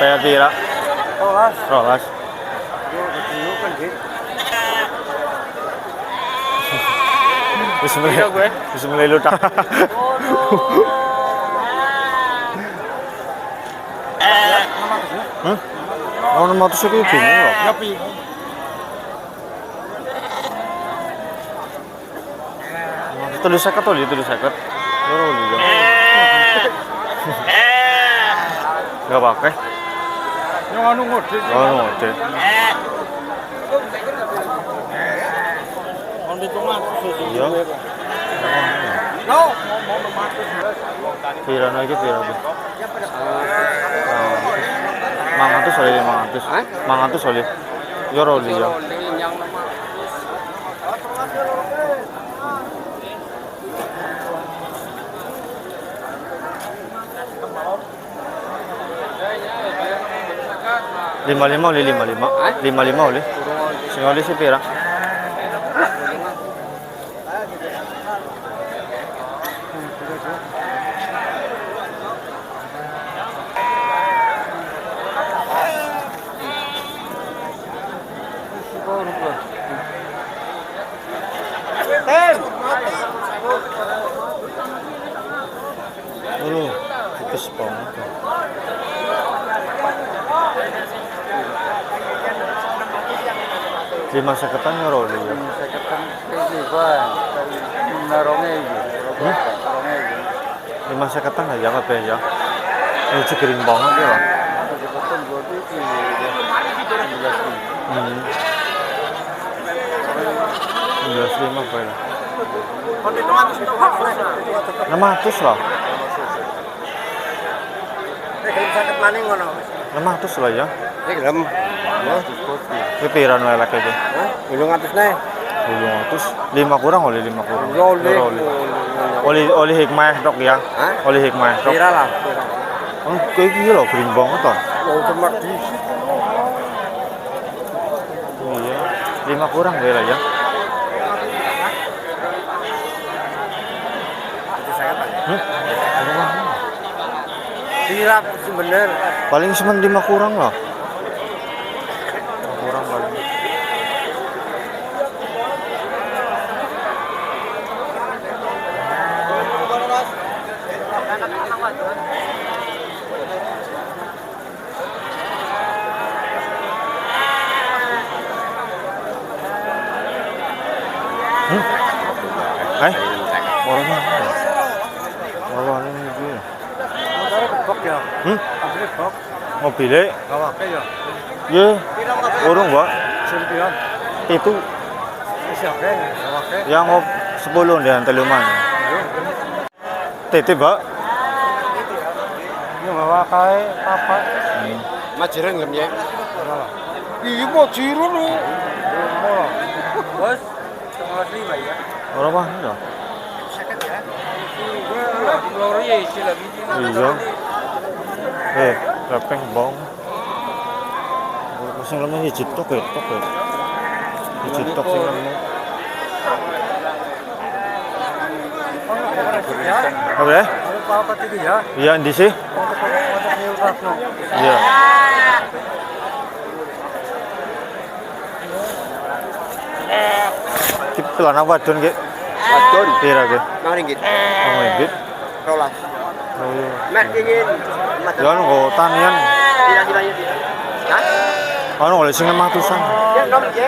Bayar pira? Rolas. Rolas. Yo ketemu kan gitu. Wis mulai lutak. Hah? Ono motor iki bingung lho. Ya pi. Tulis seket to, tulis seket. Loro lho. Enggak pakai. Yang anu ngode. Oh, ngode. On ditungan. Iya. No. Pira lagi pira lagi. Mangatus oleh 500. Mangatus oleh. Yo roli ya. Lima lima oleh. Sing oleh si pira? Itu spong. Lima seketan ya roli ya. Seketan ini kan. Narongnya ini. Lima seketan aja kabeh ya. Ini cekering banget ya. Seketan berarti itu 15.000 berapa? On ditungan itu 600 lah. Sakit maning ngono. 600 lah ya. Iki gelem. Ini piran lelek aja. 800 nih. 700. 5 kurang oleh 5 kurang. Oleh hikmah dok ya. Oleh hikmah dok. Pira lah. Oh, kayak gini loh, kering banget toh. Otomatis. Iya. 5 kurang bela ya. Pira sebener. Paling cuma 5 kurang lah. 5 kurang paling. Orang mana? Orang ini dia. Bok ya. Asli bok. Mobilnya? Gak pakai ya. Iya. Urung, Mbak. Sempion. Itu Siapa? Gak pakai. yang 10 dan teluman. Titip, Mbak. Ini gak pakai apa? Majiran nggak ya? Iya majiran nih. Bos, 1,5 ya. Orang mana dah? Iya. Lepeng bong. Sing lemah hiji tok ya, tok ya. Hiji tok sing lemah. Apa ya? Apa tadi ya? Iya, di sih. Iya. Kita lah wadon ge. Wadon. Pira ge? Ringgit. Ringgit. Rolas. Oh iya. Mek ingin. Ya anu kok tanian. Tidak. Hah? Anu oleh sing 500-an. Ya nom je.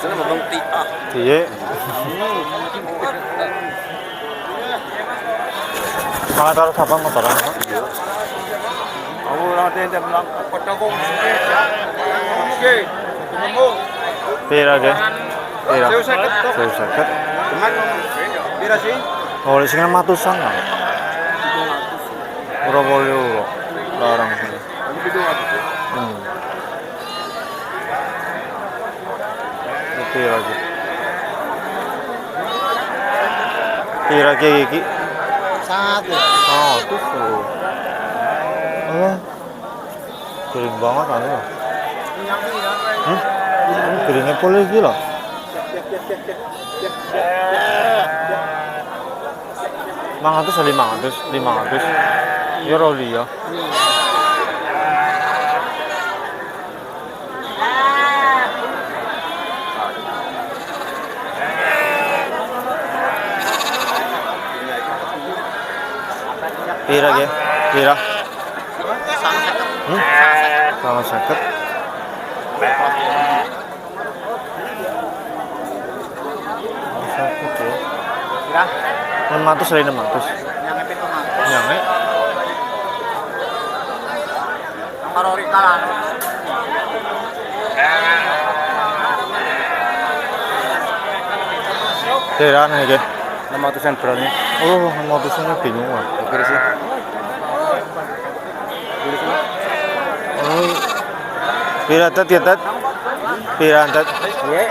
Sana mabang tita. Iya. Mga taruh sabang mo taruh. Aku natin yang bilang kota kong oke. Pira ge? Pira. Sewu seket. Sewu seket. Cuman pira sih? Oleh sing 500-an lah. Ora boleh larang sini. Pira ge? Pira ge iki? 1. Oh, tuh. Oh. Kering banget anu. Keringnya boleh gila. 500 solid 500 euro ya. Pira ge? Pira? Sama seket. Seket ya. Kira? 600 solid 600. Nyampe. Marori kalah. Pira nih ge? 600-an berani. Oh, 600-nya bingung lah. Kira sih. Oh. Pira tet ya tet? Pira tet? Iya.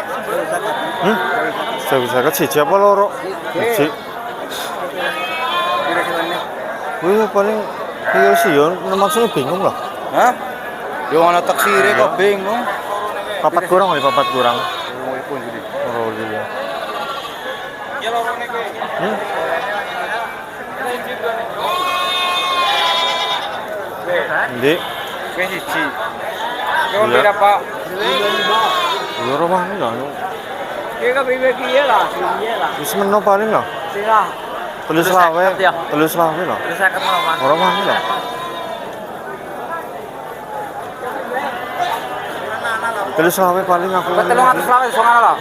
Saya siji apa loro? Siji. Kira sih mana? Wih, paling iya sih ya, maksudnya bingung lah. Hah? Yo ana taksire kok bingung. Papat kurang kali, papat kurang. Oh, pun jadi. Oh, iya. Ya lorone kowe. Ndi? Kowe siji. Kowe beda Pak. Iya rumah ini lah. Kowe ka piye kiye lah, piye lah. Wis meno paling lah. Sira. Tulis lawe lah. Terus 50 Mas. Rumah ini lah. Tulis lawe paling aku. 300 lawe songan lah.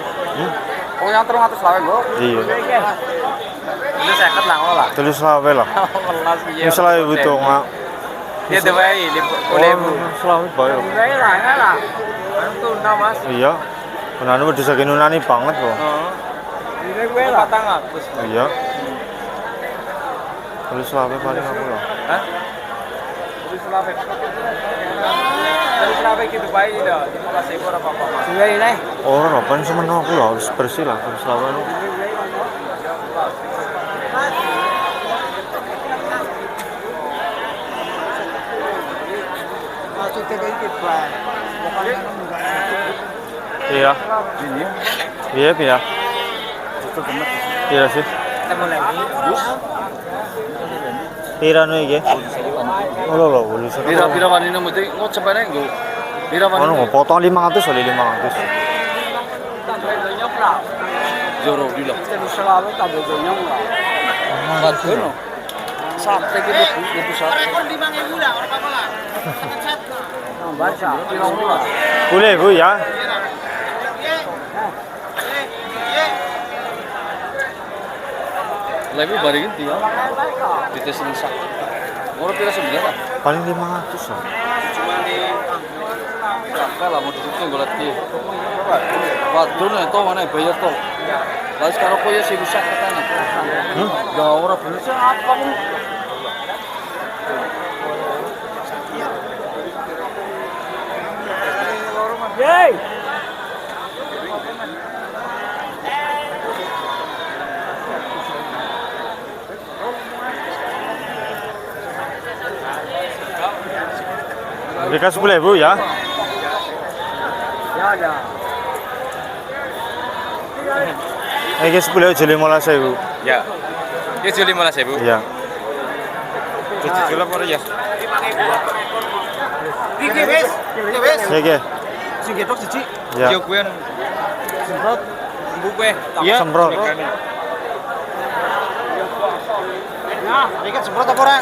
Oh, yang 300 lawe, Bro. Iya. Terus 50 lah ngono lah. Tulis lawe lah. Melas piye. Wis lawe butuh nggak. Ya dewe 50.000. Selawe bayar. Dewe lah, ya lah. Anu tunda Mas. Iya. Penanu udah sakinunani banget kok. Heeh. Ini kowe lah 400. Iya. Tulis lawe paling aku lah. Hah? Terus lawe. Terus lawe gitu baik dah. 15.000 ora apa-apa Mas. Sudah ini. Orang apa sih meno aku lah harus bersih lah tulis lawe lu. Iya. Iya, iya. Iya sih. Pira nu iki? Oh lho, boleh sih. Pira wanine mesti ngocep ae nggo. Pira Ono wanine? potong 500 oleh 500. Joro dilo. Terus lawe tak nyong lah. Waduh. Sampai gitu itu satu. Rekor 5.000 lah, ora apa-apa lah. Baca. Pira Boleh Bu ya. Lebu baringin dia. Dites sak. Ora pira sebenarnya. Paling 500 lah. Kakak lah mau ditutup golat ki. Waduh nih toh mana bayar toh. Lah sekarang kok ya sih bisa katanya. Ya ora bener sih apa pun. Yeay. Berikan 10.000 ya. Ya ya. Ini 10.000 jadi 15.000. Ya. Ini jadi 15.000. Iya. Jual apa ya? 5.000. Iki wis. Wis. Oke. Sing gedok siji. Ya. Yo kuwi semprot. Mbuk kowe. Iya. Semprot. Nah, iki semprot apa ora?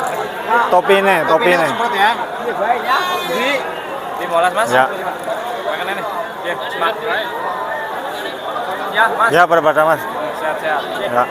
Topine. Semprot ya. Iya bae ya. Di 15 Mas. Ya. Makan ini. Ya, Mas. Ya, Mas. Ya, pada Mas. Sehat-sehat. Ya.